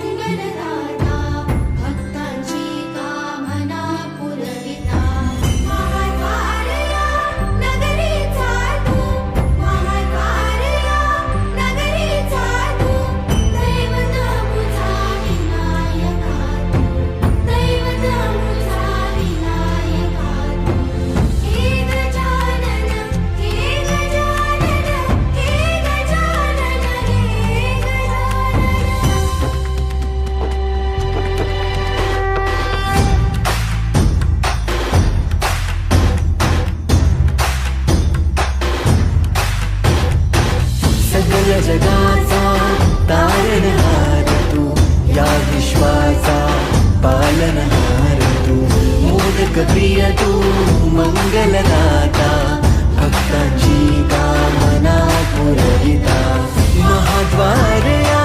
मंगलदाता भक्तांची कामना पुरविता महाद्वारया नगरीचा तू महाद्वारया नगरीचा तू दैवत मुझा विनायका तू दैवत मुझा विनायका तू हे गजानन हे गजानन हे गजानन हे सकल जगाचा तारणहार तू या विश्वाचा पालनहार तू मोदक प्रिय तू मंगलदाता भक्तांची कामना पुरविता महाद्वारया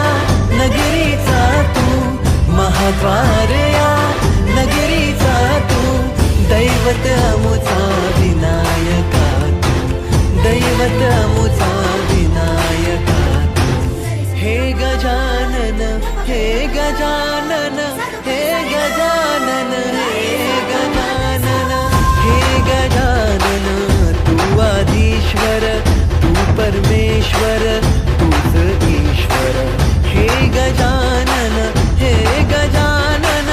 नगरीचा तू महाद्वारया नगरीचा तू दैवत अमुचा विनायका तू दैवत अमुचा विनायका तू हे गजानन हे गजानन हे गजानन हे गजानन हे गजानन तू आदिश्वर तू परमेश्वर तूच ईश्वर हे गजानन हे गजानन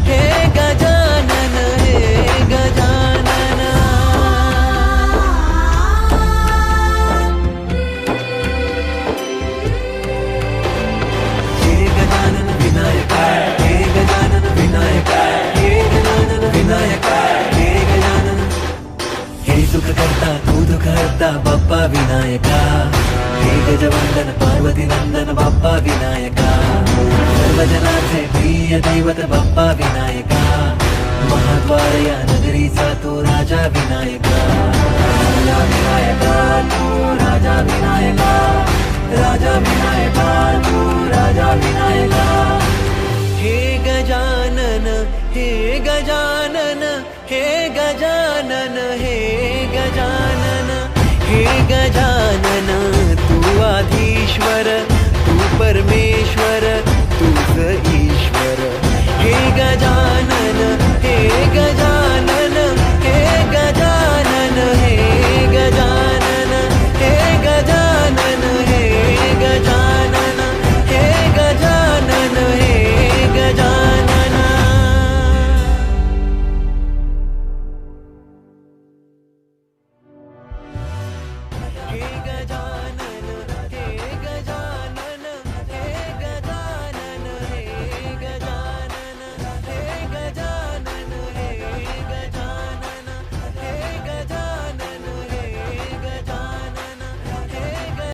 हे गजानन हे गजानन हे गजानन विनायका हे गजानन विनायका हे गजानन विनायका हे गजानन हे सुख करता तू दुःख हरता बाप्पा विनायका हे गजवंदन पार्वती नंदन बाप्पा विनायका सर्वजनाचे प्रिय दैवत बाप्पा विनायका महाद्वारया नगरीचा तू राजा विनायका राजा विनायका तू राजा विनायका राजा विनायका तू राजा विनायका हे गजानन हे गजानन हे गजानन हे गजानन हे गजानन तू आधीश्वर